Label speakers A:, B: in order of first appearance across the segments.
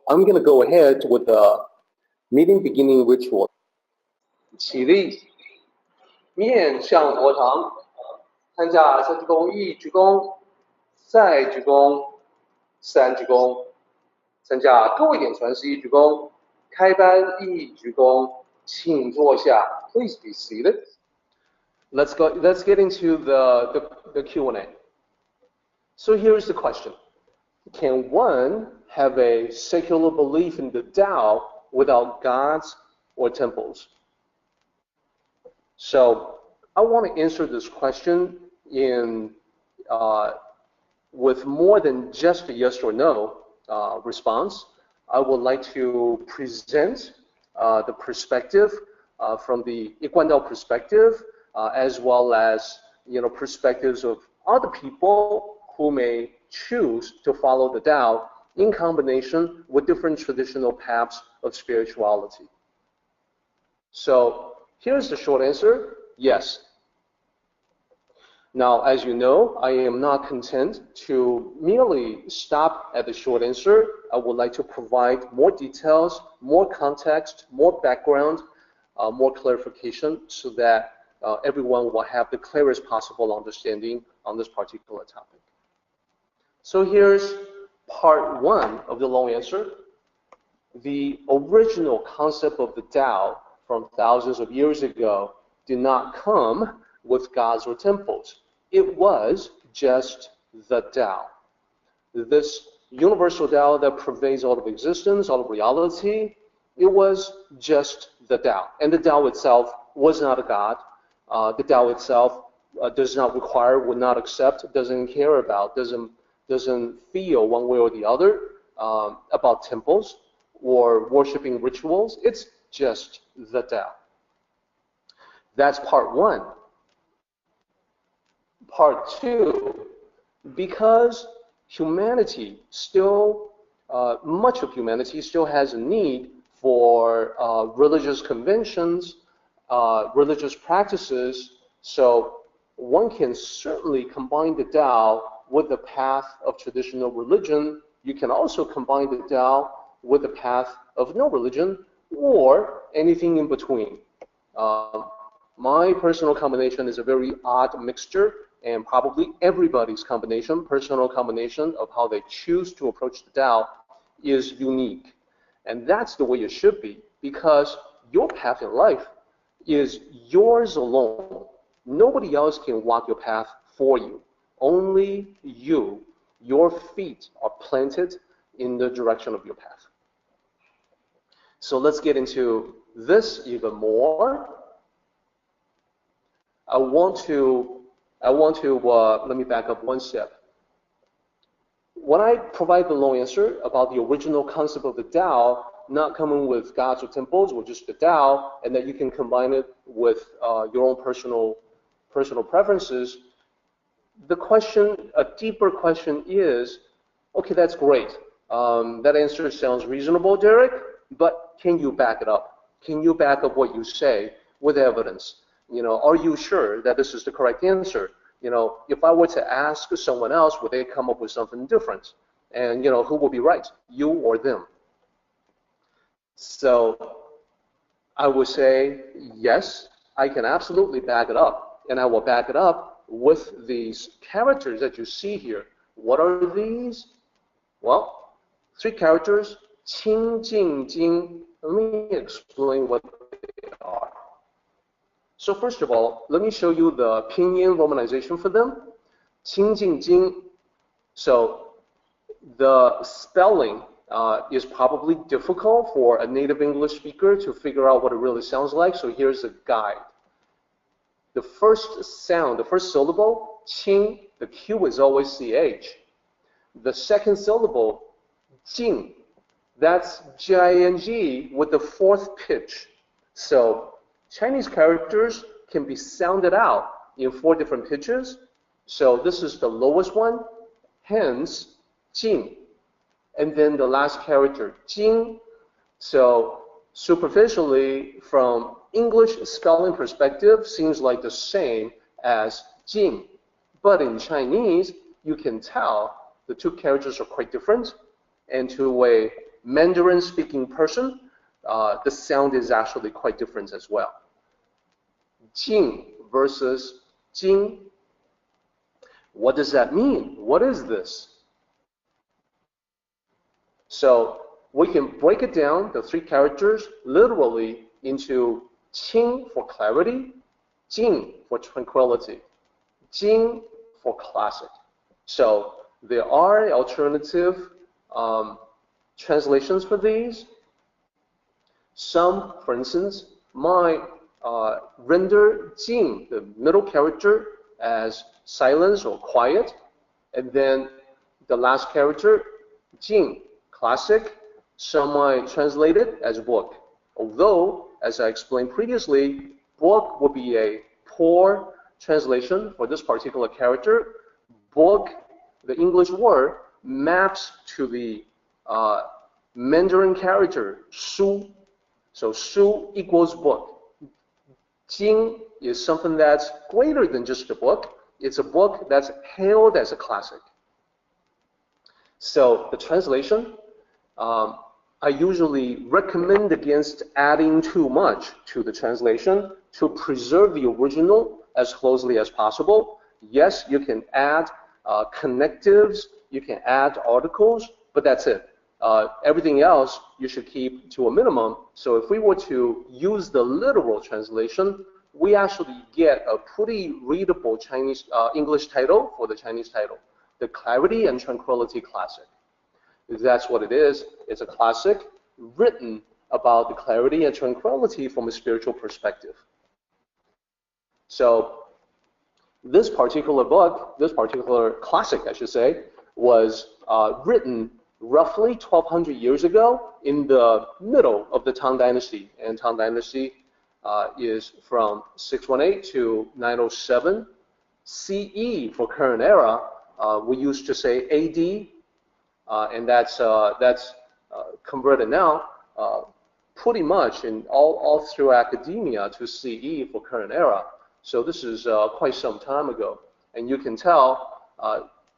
A: I'm going to go ahead with the meeting beginning ritual.
B: 起立，面向佛堂，参加三鞠躬、一鞠躬、再鞠躬、三鞠躬，参加各位点传是一鞠躬，开班一鞠躬，请坐下。Please be seated. Let's get into the Q&A. So here's the question. Can one have a secular belief in the Tao without gods or temples? So I want to answer this question with more than just a yes or no response. I would like to present the perspective from the Yiguandao perspective, as well as perspectives of other people who may choose to follow the Tao in combination with different traditional paths of spirituality. So here's the short answer, yes. Now, as you know, I am not content to merely stop at the short answer. I would like to provide more details, more context, more background, more clarification so that everyone will have the clearest possible understanding on this particular topic. So here's part one of the long answer. The original concept of the Tao from thousands of years ago did not come with gods or temples. It was just the Tao. This universal Tao that pervades all of existence, all of reality, it was just the Tao. And the Tao itself was not a god. The Tao itself does not require, would not accept, doesn't care about, doesn't feel one way or the other about temples or worshiping rituals. It's just the Tao. That's part one. Part two, because humanity still, much of humanity still has a need for religious conventions, religious practices, so one can certainly combine the Tao with the path of traditional religion. You can also combine the Tao with the path of no religion or anything in between. My personal combination is a very odd mixture, and probably everybody's personal combination of how they choose to approach the Tao is unique. And that's the way it should be, because your path in life is yours alone. Nobody else can walk your path for you. Only you. Your feet are planted in the direction of your path. So let's get into this even more. Let me back up one step. When I provide the long answer about the original concept of the Tao, not coming with gods or temples, or just the Tao, and that you can combine it with your own personal preferences, a deeper question is, okay, that's great. That answer sounds reasonable, Derek, but can you back it up? Can you back up what you say with evidence? Are you sure that this is the correct answer? If I were to ask someone else, would they come up with something different? And, who will be right, you or them? So I would say, yes, I can absolutely back it up. And I will back it up with these characters that you see here. What are these? Well, 3 characters, Qing, Jing, Jing. Let me explain what they are. So first of all, let me show you the pinyin romanization for them. Qing, Jing, Jing. So the spelling is probably difficult for a native English speaker to figure out what it really sounds like. So here's a guide. The first sound, the first syllable, Qing, the Q is always CH. The second syllable, Jing, that's J-I-N-G with the 4th pitch. So Chinese characters can be sounded out in 4 different pitches. So this is the lowest one, hence Jing. And then the last character, Jing. So superficially, from English spelling perspective, seems like the same as Jing. But in Chinese, you can tell the 2 characters are quite different. And to a Mandarin-speaking person, the sound is actually quite different as well. Jing versus Jing. What does that mean? What is this? So we can break it down, the three characters, literally into Qing for clarity, Jing for tranquility, Jing for classic. So there are alternative translations for these. Some, for instance, might render Jing, the middle character, as silence or quiet, and then the last character, Jing, classic. Some might translate it as book. Although, as I explained previously, book would be a poor translation for this particular character. Book, the English word, maps to the Mandarin character, Su. So Su equals book. Jing is something that's greater than just a book. It's a book that's hailed as a classic. So the translation, I usually recommend against adding too much to the translation to preserve the original as closely as possible. Yes, you can add connectives, you can add articles, but that's it. Everything else you should keep to a minimum. So if we were to use the literal translation, we actually get a pretty readable Chinese English title for the Chinese title, The Clarity and Tranquility Classic. That's what it is. It's a classic written about the clarity and tranquility from a spiritual perspective. So this particular book, this particular classic, I should say, was written roughly 1,200 years ago in the middle of the Tang Dynasty. And Tang Dynasty is from 618 to 907 CE for current era. We used to say AD, and that's converted now pretty much in all through academia to CE for current era. So this is quite some time ago, and you can tell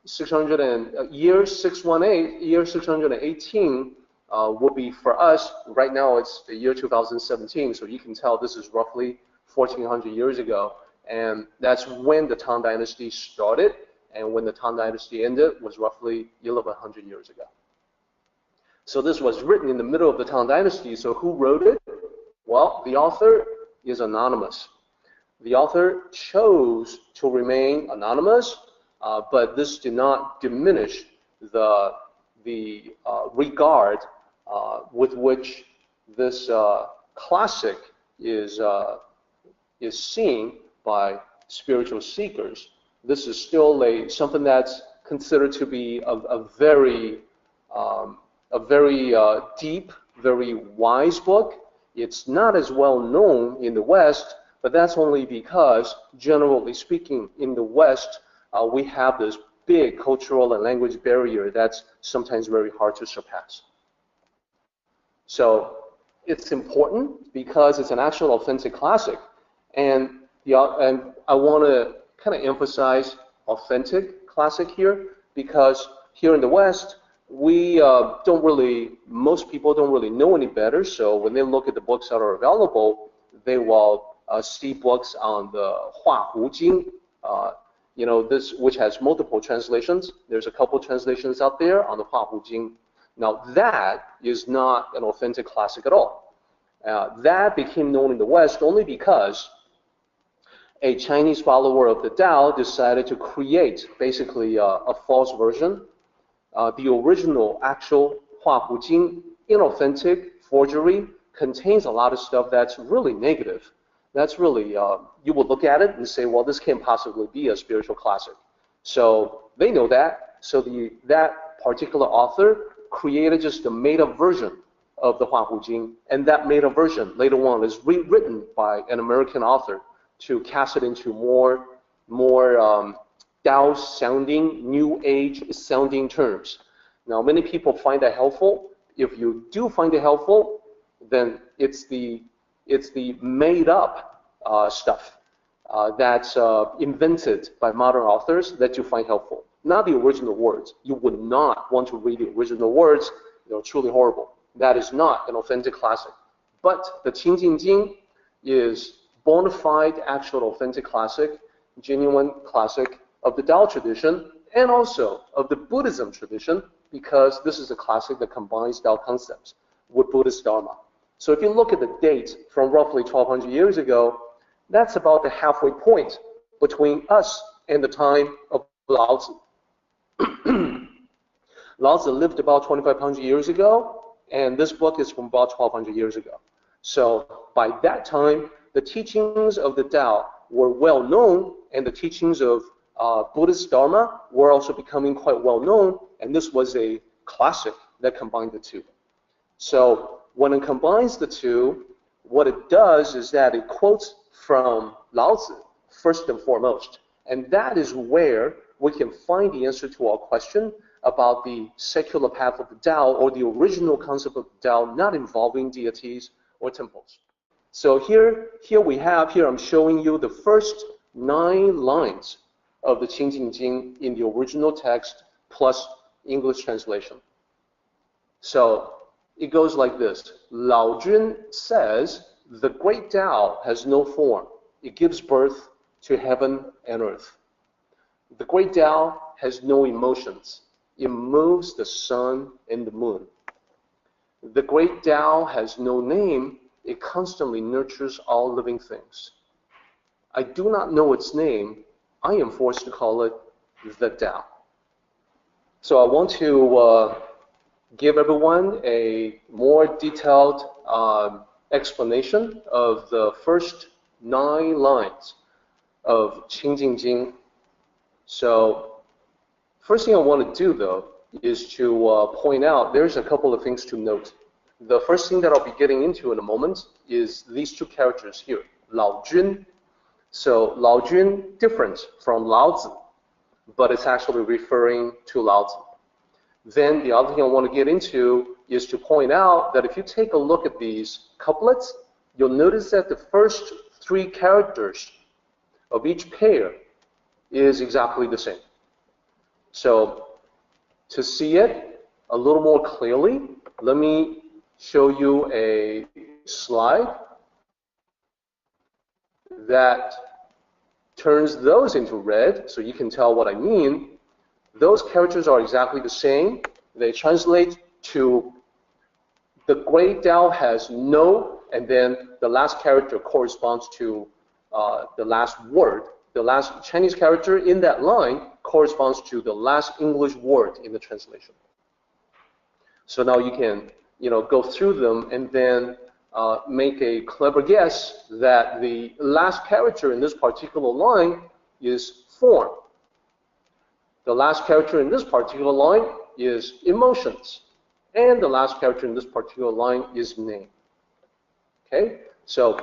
B: year 618, year 618 would be for us right now. It's the year 2017, so you can tell this is roughly 1,400 years ago, and that's when the Tang Dynasty started. And when the Tang Dynasty ended was roughly 1,100 years ago. So this was written in the middle of the Tang Dynasty. So who wrote it? Well, the author is anonymous. The author chose to remain anonymous, but this did not diminish the regard with which this classic is seen by spiritual seekers. This is still something that's considered to be a very deep, very wise book. It's not as well known in the West, but that's only because, generally speaking, in the West, we have this big cultural and language barrier that's sometimes very hard to surpass. So it's important because it's an actual authentic classic, and I want to kind of emphasize authentic classic here, because here in the West, most people don't really know any better. So when they look at the books that are available, they will see books on the Hua Jing, this, which has multiple translations. There's a couple translations out there on the Hua Jing. Now that is not an authentic classic at all. That became known in the West only because a Chinese follower of the Tao decided to create basically a false version. The original actual Hua Jing, inauthentic, forgery, contains a lot of stuff that's really negative. That's really, you would look at it and say, well, this can't possibly be a spiritual classic. So they know that. So that particular author created just a made-up version of the Hua Jing, and that made-up version later on is rewritten by an American author to cast it into more Tao-sounding, New Age-sounding terms. Now, many people find that helpful. If you do find it helpful, then it's the made-up stuff that's invented by modern authors that you find helpful, not the original words. You would not want to read the original words. They're truly horrible. that is not an authentic classic. But the Qing Jing is bona fide, actual, authentic classic, genuine classic of the Tao tradition and also of the Buddhism tradition, because this is a classic that combines Tao concepts with Buddhist Dharma. So if you look at the date from roughly 1200 years ago, that's about the halfway point between us and the time of Lao Tzu. Lao Tzu lived about 2500 years ago, and this book is from about 1200 years ago. So by that time, the teachings of the Tao were well known, and the teachings of Buddhist Dharma were also becoming quite well known, and this was a classic that combined the two. So when it combines the two, what it does is that it quotes from Lao Tzu first and foremost, and that is where we can find the answer to our question about the secular path of the Tao, or the original concept of the Tao not involving deities or temples. So here I'm showing you the first 9 lines of the Qing Jing in the original text plus English translation. So it goes like this. Lao Jun says, the great Tao has no form. It gives birth to heaven and earth. The great Tao has no emotions. It moves the sun and the moon. The great Tao has no name. It constantly nurtures all living things. I do not know its name. I am forced to call it the Tao. So I want to give everyone a more detailed explanation of the first 9 lines of Qing Jing. So first thing I want to do, though, is to point out there's a couple of things to note. The first thing that I'll be getting into in a moment is these 2 characters here, Lao Jun. So Lao Jun, different from Lao Zi, but it's actually referring to Lao Tzu. Then the other thing I want to get into is to point out that if you take a look at these couplets, you'll notice that the first 3 characters of each pair is exactly the same. So to see it a little more clearly, let me show you a slide that turns those into red so you can tell what I mean. Those characters are exactly the same. They translate to the great Tao has no, and then the last character corresponds to the last word. The last Chinese character in that line corresponds to the last English word in the translation. So now you can, go through them and then make a clever guess that the last character in this particular line is form. The last character in this particular line is emotions. And the last character in this particular line is name. Okay? So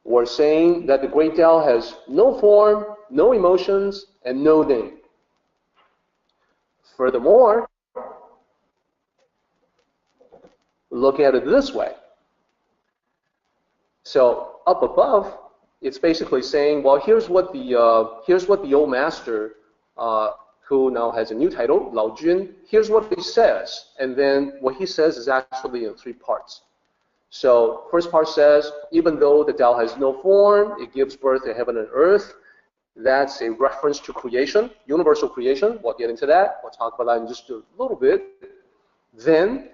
B: we're saying that the great Tao has no form, no emotions, and no name. Furthermore, look at it this way. So up above, it's basically saying, well, here's what the old master, who now has a new title, Lao Jun, here's what he says. And then what he says is actually in 3 parts. So first part says, even though the Tao has no form, it gives birth to heaven and earth. That's a reference to creation, universal creation. We'll get into that. We'll talk about that in just a little bit. Then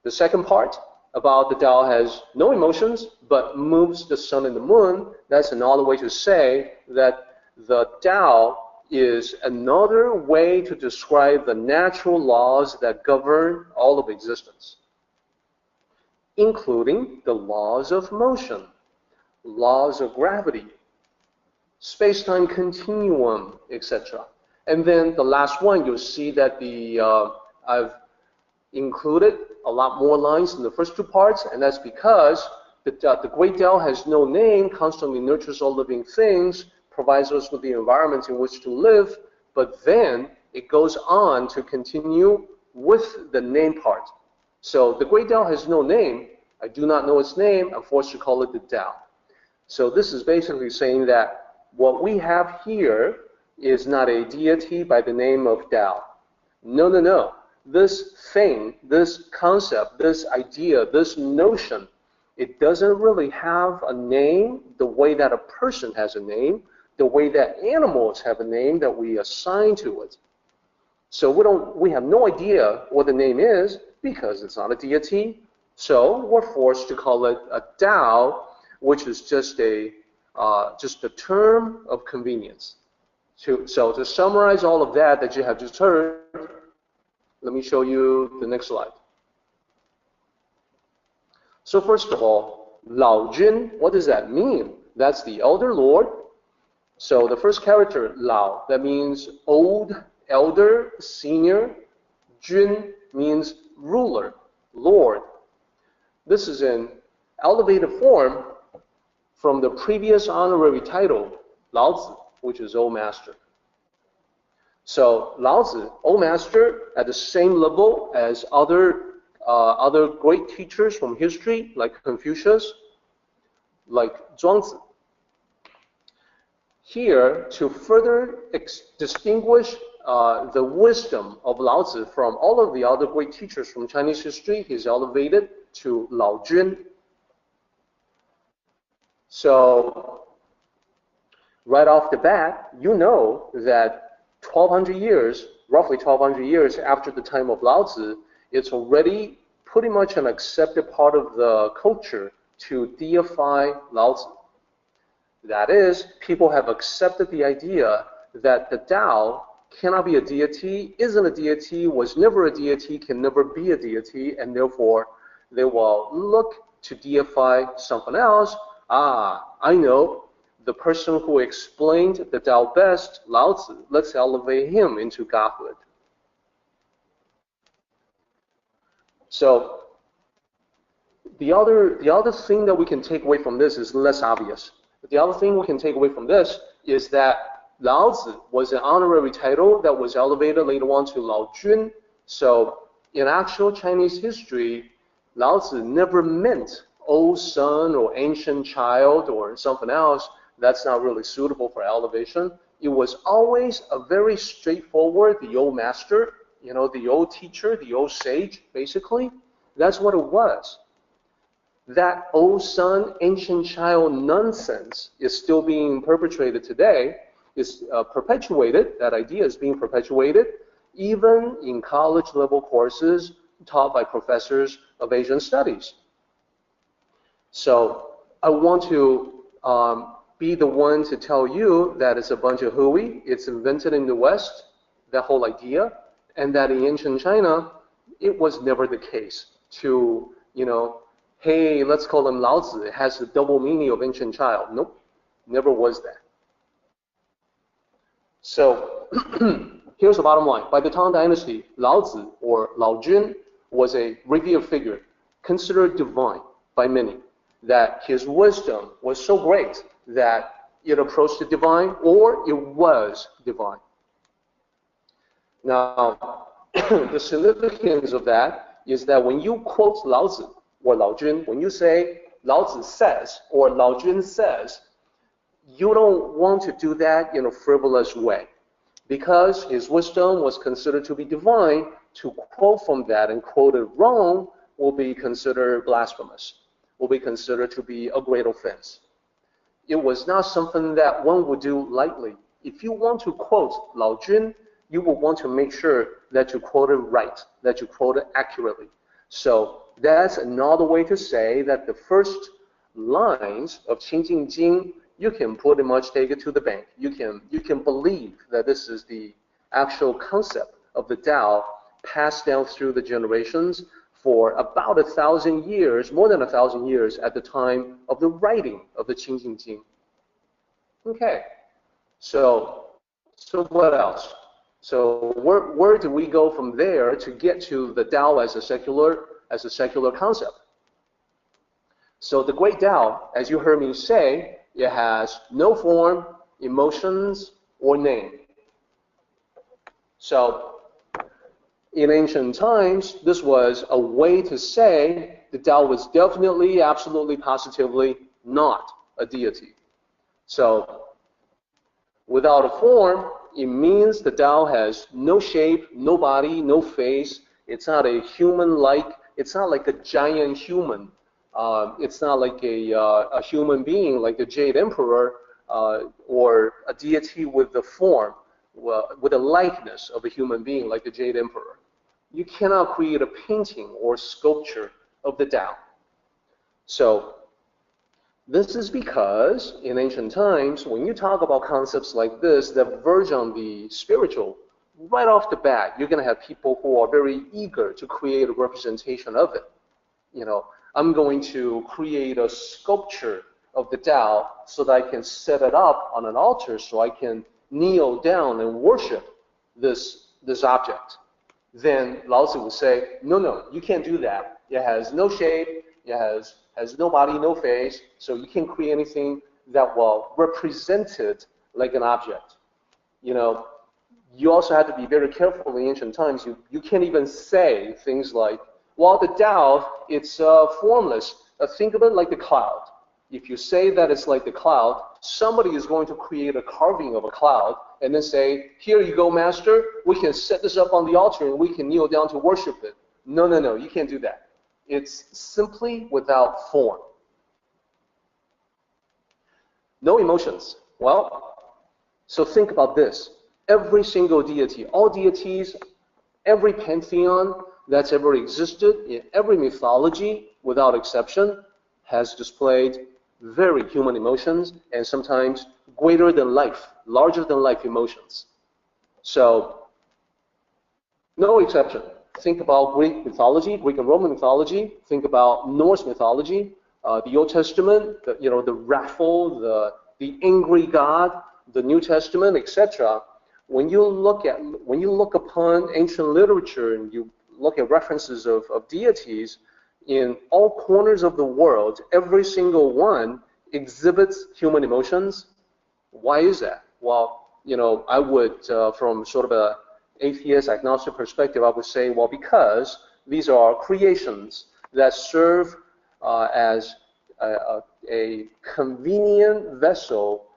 B: the second part about the Tao has no emotions but moves the sun and the moon. That's another way to say that the Tao is another way to describe the natural laws that govern all of existence, including the laws of motion, laws of gravity, space-time continuum, etc. And then the last one, you'll see that I've included a lot more lines in the first 2 parts, and that's because the great Tao has no name, constantly nurtures all living things, provides us with the environment in which to live, but then it goes on to continue with the name part. So the great Tao has no name. I do not know its name. I'm forced to call it the Tao. So this is basically saying that what we have here is not a deity by the name of Tao. No, no, no. this thing, this concept, this idea, this notion, it doesn't really have a name the way that a person has a name, the way that animals have a name that we assign to it. So we have no idea what the name is because it's not a deity. So we're forced to call it a Tao, which is just a term of convenience. So to summarize all of that you have just heard, let me show you the next slide. So first of all, Lao Jun, what does that mean? That's the elder lord. So the first character, Lao, that means old, elder, senior. Jun means ruler, lord. This is an elevated form from the previous honorary title, Lao Zi, which is old master. So Lao Zi, old master, at the same level as other great teachers from history, like Confucius, like Zhuangzi. Here, to further distinguish the wisdom of Lao Tzu from all of the other great teachers from Chinese history, he's elevated to Lao Jun. So, right off the bat, you know that 1,200 years, roughly 1,200 years after the time of Lao Tzu, it's already pretty much an accepted part of the culture to deify Lao Tzu. That is, people have accepted the idea that the Tao cannot be a deity, isn't a deity, was never a deity, can never be a deity, and therefore they will look to deify something else. Ah, I know the person who explained the Tao best, Lao Tzu, let's elevate him into godhood. So the other thing that we can take away from this is less obvious. The other thing we can take away from this is that Lao Tzu was an honorary title that was elevated later on to Lao Jun. So in actual Chinese history, Lao Tzu never meant old son or ancient child or something else that's not really suitable for elevation. It was always a very straightforward, the old master, you know, the old teacher, the old sage, basically. That's what it was. That old son, ancient child nonsense is still being perpetrated today, is perpetuated, that idea is being perpetuated, even in college level courses taught by professors of Asian studies. So I want to be the one to tell you that it's a bunch of hooey, it's invented in the West, that whole idea, and that in ancient China, it was never the case to, you know, hey, let's call him Lao Tzu. It has the double meaning of ancient child. Nope, never was that. So here's the bottom line. By the Tang Dynasty, Lao Tzu, or Lao Jun, was a revered figure, considered divine by many, that his wisdom was so great that it approached the divine, or it was divine. Now, the significance of that is that when you quote Lao Tzu, or Lao Jun, when you say Lao Tzu says or Lao Jun says, you don't want to do that in a frivolous way. Because his wisdom was considered to be divine, to quote from that and quote it wrong will be considered blasphemous, will be considered to be a great offense. It was not something that one would do lightly. If you want to quote Lao Jun, you will want to make sure that you quote it right, that you quote it accurately. So that's another way to say that the first lines of Qing Jing, you can pretty much take it to the bank. You can believe that this is the actual concept of the Tao passed down through the generations for about 1,000 years, more than 1,000 years at the time of the writing of the Qing Jing. Okay, so what else? So where do we go from there to get to the Tao as a secular concept? So the great Tao, as you heard me say, it has no form, emotions, or name. So in ancient times, this was a way to say the Tao was definitely, absolutely, positively not a deity. So without a form, it means the Tao has no shape, no body, no face. It's not a human-like, it's not like a giant human. It's not like a human being like the Jade Emperor or a deity with the form, with the likeness of a human being like the Jade Emperor. You cannot create a painting or sculpture of the Tao. So this is because in ancient times, when you talk about concepts like this that verge on the spiritual, right off the bat, you're going to have people who are very eager to create a representation of it. You know, I'm going to create a sculpture of the Tao so that I can set it up on an altar so I can kneel down and worship this object. Then Lao Tzu would say, no, you can't do that. It has no shape, it has no body, no face, so you can't create anything that will represent it like an object. You know, you also have to be very careful in ancient times. You can't even say things like, well, the Tao, it's formless. Think of it like the cloud. If you say that it's like the cloud, somebody is going to create a carving of a cloud and then say, here you go, master, we can set this up on the altar and we can kneel down to worship it. No, you can't do that. It's simply without form. No emotions. Well, so think about this. Every single deity, all deities, every pantheon that's ever existed in every mythology, without exception, has displayed very human emotions and sometimes greater than life, larger than life emotions. So, no exception. Think about Greek mythology, Greek and Roman mythology. Think about Norse mythology, the Old Testament, the wrathful, the angry God, the New Testament, etc. When you look upon ancient literature and you look at references of deities, in all corners of the world, every single one exhibits human emotions. Why is that? Well, I would, from sort of an atheist, agnostic perspective, I would say, well, because these are creations that serve as a convenient vessel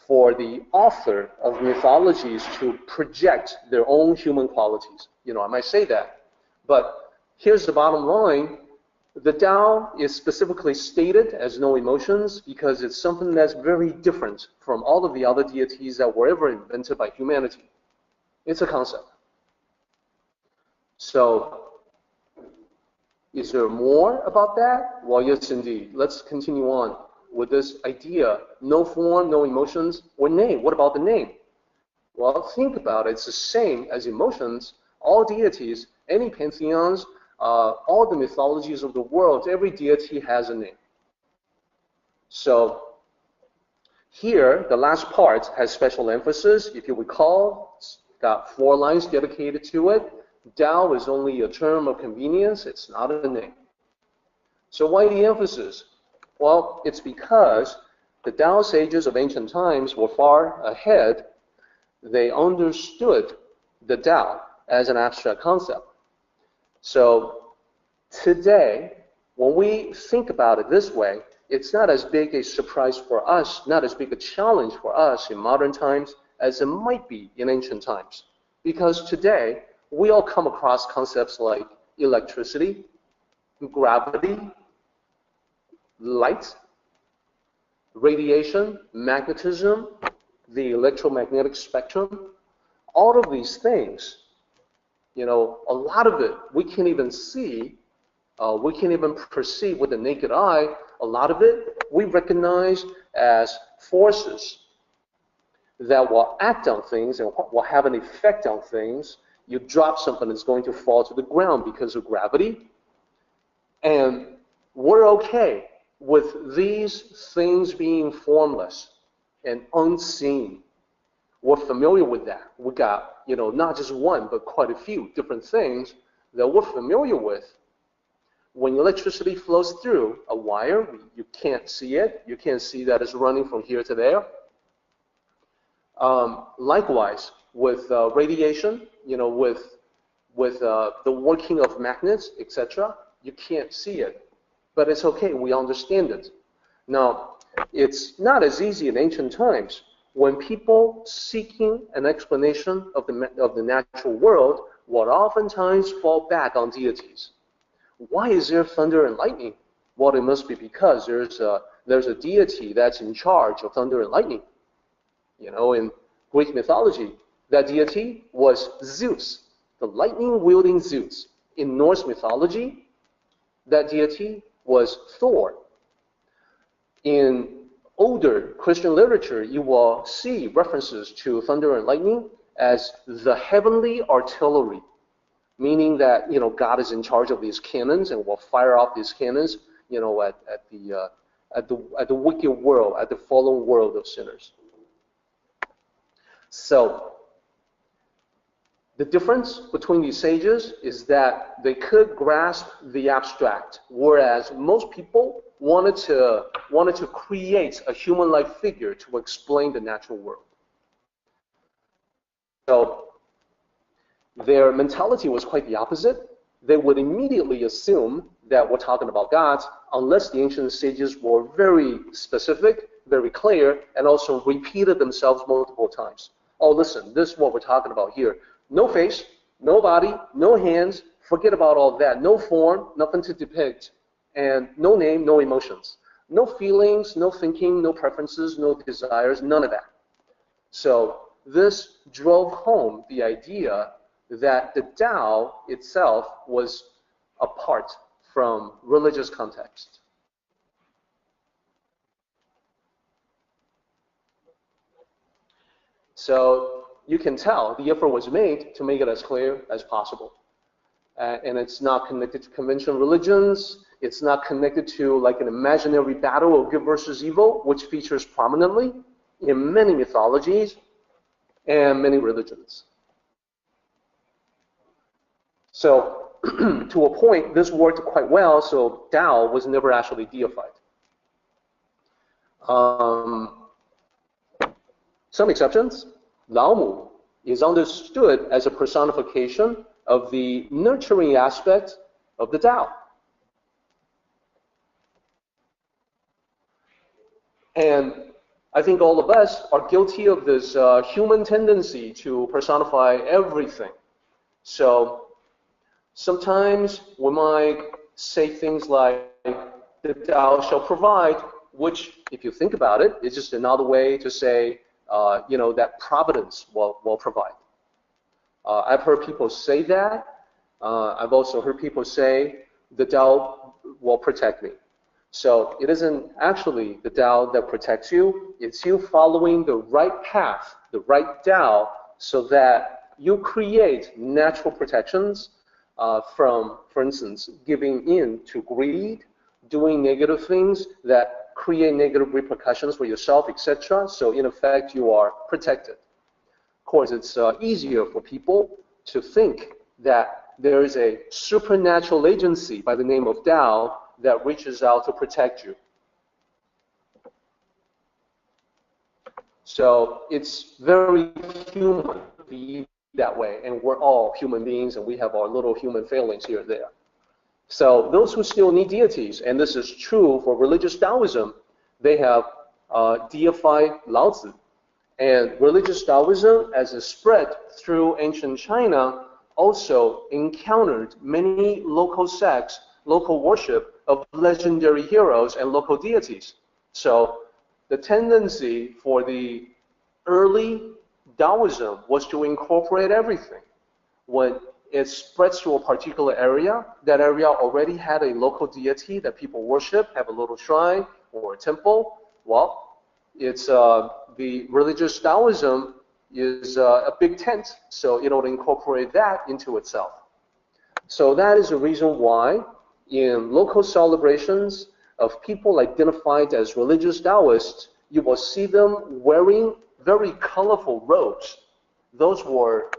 B: for the author of mythologies to project their own human qualities. I might say that. But here's the bottom line. The Tao is specifically stated as no emotions because it's something that's very different from all of the other deities that were ever invented by humanity. It's a concept. So, is there more about that? Well, yes, indeed. Let's continue on with this idea. No form, no emotions, or name. What about the name? Well, think about it. It's the same as emotions. All deities, any pantheons, all the mythologies of the world, every deity has a name. So here, the last part has special emphasis. If you recall, it's got 4 lines dedicated to it. Tao is only a term of convenience. It's not a name. So why the emphasis? Well, it's because the Tao sages of ancient times were far ahead. They understood the Tao as an abstract concept. So today, when we think about it this way, it's not as big a surprise for us, not as big a challenge for us in modern times as it might be in ancient times. Because today, we all come across concepts like electricity, gravity, light, radiation, magnetism, the electromagnetic spectrum. All of these things, a lot of it we can't even see, we can't even perceive with the naked eye. A lot of it we recognize as forces that will act on things and will have an effect on things. You drop something, it's going to fall to the ground because of gravity. And we're okay with these things being formless and unseen. We're familiar with that. We got, not just one, but quite a few different things that we're familiar with. When electricity flows through a wire, you can't see it. You can't see that it's running from here to there. Likewise, with radiation, with the working of magnets, etc., you can't see it. But it's okay, we understand it. Now, it's not as easy in ancient times. When people seeking an explanation of the natural world would oftentimes fall back on deities. Why is there thunder and lightning? Well, it must be because there's a deity that's in charge of thunder and lightning. You know, in Greek mythology, that deity was Zeus, the lightning-wielding Zeus. In Norse mythology, that deity was Thor. In older Christian literature, you will see references to thunder and lightning as the heavenly artillery, meaning that, you know, God is in charge of these cannons and will fire off these cannons, you know, at the wicked world, at the fallen world of sinners. So the difference between these sages is that they could grasp the abstract, whereas most people wanted to create a human-like figure to explain the natural world. So their mentality was quite the opposite. They would immediately assume that we're talking about gods, unless the ancient sages were very specific, very clear, and also repeated themselves multiple times. Oh, listen, this is what we're talking about here. No face, no body, no hands, forget about all that. No form, nothing to depict, and no name, no emotions. No feelings, no thinking, no preferences, no desires, none of that. So this drove home the idea that the Tao itself was apart from religious context. So you can tell the effort was made to make it as clear as possible. And it's not connected to conventional religions. It's not connected to like an imaginary battle of good versus evil, which features prominently in many mythologies and many religions. So to a point, this worked quite well, so Tao was never actually deified. Some exceptions. Lao Mu is understood as a personification of the nurturing aspect of the Tao. And I think all of us are guilty of this human tendency to personify everything. So sometimes we might say things like, the Tao shall provide, which, if you think about it, is just another way to say, you know, that providence will provide. I've heard people say that. I've also heard people say, the Tao will protect me. So it isn't actually the Tao that protects you. It's you following the right path, the right Tao, so that you create natural protections from, for instance, giving in to greed, doing negative things that create negative repercussions for yourself, etc. So in effect, you are protected. Of course, it's easier for people to think that there is a supernatural agency by the name of Tao that reaches out to protect you. So it's very human to be that way, and we're all human beings, and we have our little human failings here and there. So those who still need deities, and this is true for religious Taoism, they have deified Lao Tzu. And religious Taoism, as it spread through ancient China, also encountered many local sects, local worship of legendary heroes and local deities. So the tendency for the early Taoism was to incorporate everything. When it spreads to a particular area, that area already had a local deity that people worship, have a little shrine or a temple. Well, it's the religious Taoism is a big tent, so it'll incorporate that into itself. So that is the reason why in local celebrations of people identified as religious Taoists, you will see them wearing very colorful robes. Those were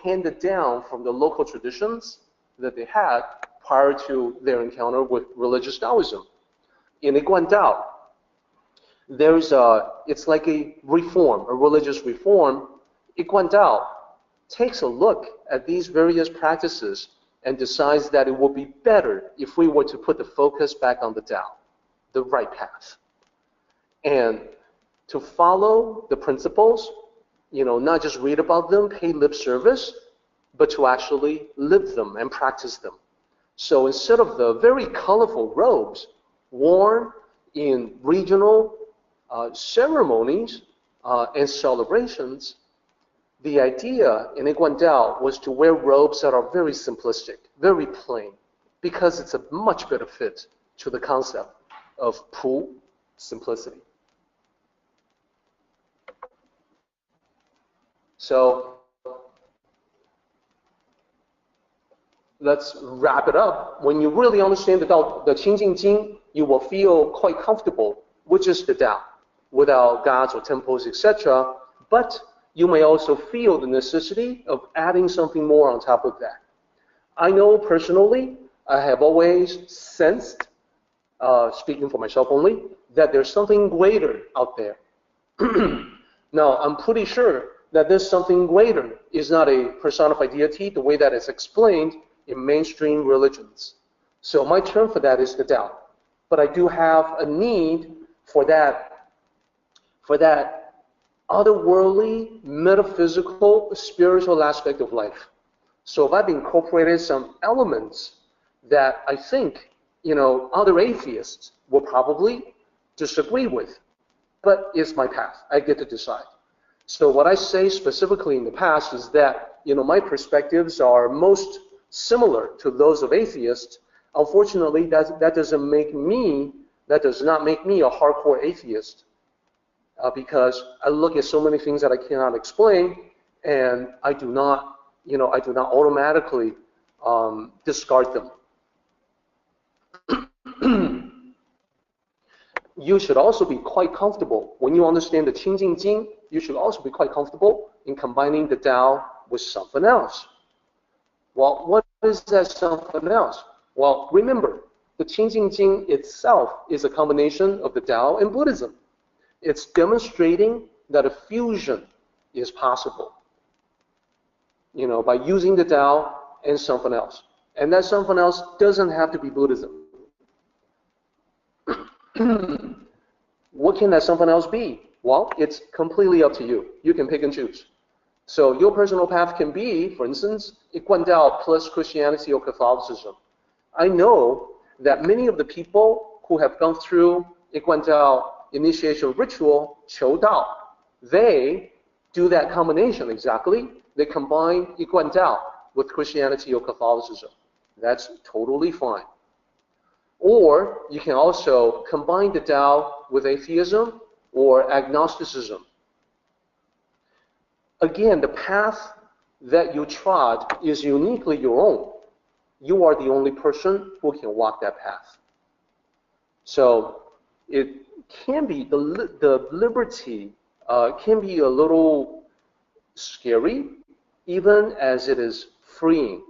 B: handed down from the local traditions that they had prior to their encounter with religious Taoism. In Iguan Dao, it's like a reform, a religious reform. Iguan Dao takes a look at these various practices and decides that it would be better if we were to put the focus back on the Tao, the right path. And to follow the principles, you know, not just read about them, pay lip service, but to actually live them and practice them. So instead of the very colorful robes worn in regional ceremonies and celebrations, the idea in Iguan Dao was to wear robes that are very simplistic, very plain, because it's a much better fit to the concept of Pu, simplicity. So let's wrap it up. When you really understand the Tao Te Ching, you will feel quite comfortable with just the Tao, without gods or temples, etc. But you may also feel the necessity of adding something more on top of that. I know personally, I have always sensed, speaking for myself only, that there's something greater out there. Now, I'm pretty sure that this something greater is not a personified deity the way that it's explained in mainstream religions. So my term for that is the Tao. But I do have a need for that otherworldly, metaphysical, spiritual aspect of life. So if I've incorporated some elements that I think, other atheists will probably disagree with, but it's my path. I get to decide. So what I say specifically in the past is that, my perspectives are most similar to those of atheists. Unfortunately, that does not make me a hardcore atheist, because I look at so many things that I cannot explain, and I do not automatically discard them. You should also be quite comfortable when you understand the Qing Jing. You should also be quite comfortable in combining the Tao with something else. Well, what is that something else? Well, remember, the Qing Jing itself is a combination of the Tao and Buddhism. It's demonstrating that a fusion is possible, by using the Tao and something else. And that something else doesn't have to be Buddhism. What can that something else be? Well, it's completely up to you. You can pick and choose. So your personal path can be, for instance, Iguan Dao plus Christianity or Catholicism. I know that many of the people who have gone through Iguan Dao initiation ritual, Qiu Dao, they do that combination exactly. They combine Iguan Dao with Christianity or Catholicism. That's totally fine. Or you can also combine the Tao with atheism or agnosticism. Again, the path that you trod is uniquely your own. You are the only person who can walk that path. So it can be, the liberty can be a little scary, even as it is freeing.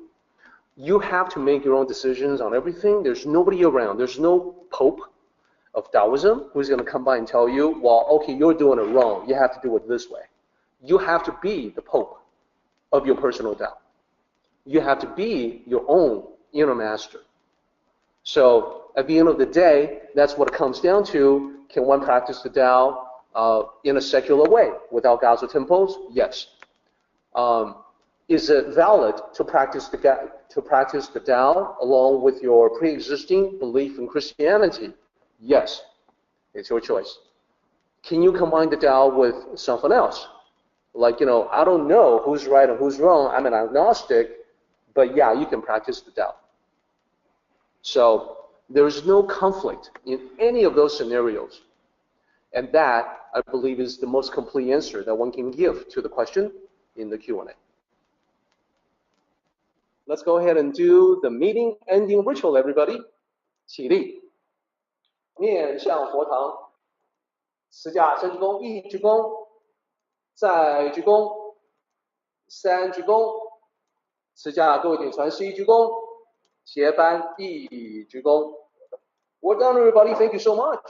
B: You have to make your own decisions on everything. There's nobody around. There's no Pope of Taoism who's going to come by and tell you, well, okay, you're doing it wrong. You have to do it this way. You have to be the Pope of your personal Tao. You have to be your own inner master. So at the end of the day, that's what it comes down to. Can one practice the Tao in a secular way without gods or temples? Yes. Is it valid to practice the Tao along with your pre-existing belief in Christianity? Yes. It's your choice. Can you combine the Tao with something else? Like, I don't know who's right and who's wrong. I'm an agnostic, but yeah, you can practice the Tao. So there is no conflict in any of those scenarios. And that, I believe, is the most complete answer that one can give to the question in the Q&A. Let's go ahead and do the meeting ending ritual, everybody. 起立，面向佛堂，持架深鞠躬，一鞠躬，再鞠躬，三鞠躬，持架各位顶传十一鞠躬，斜班一鞠躬。Well done, everybody. Thank you so much.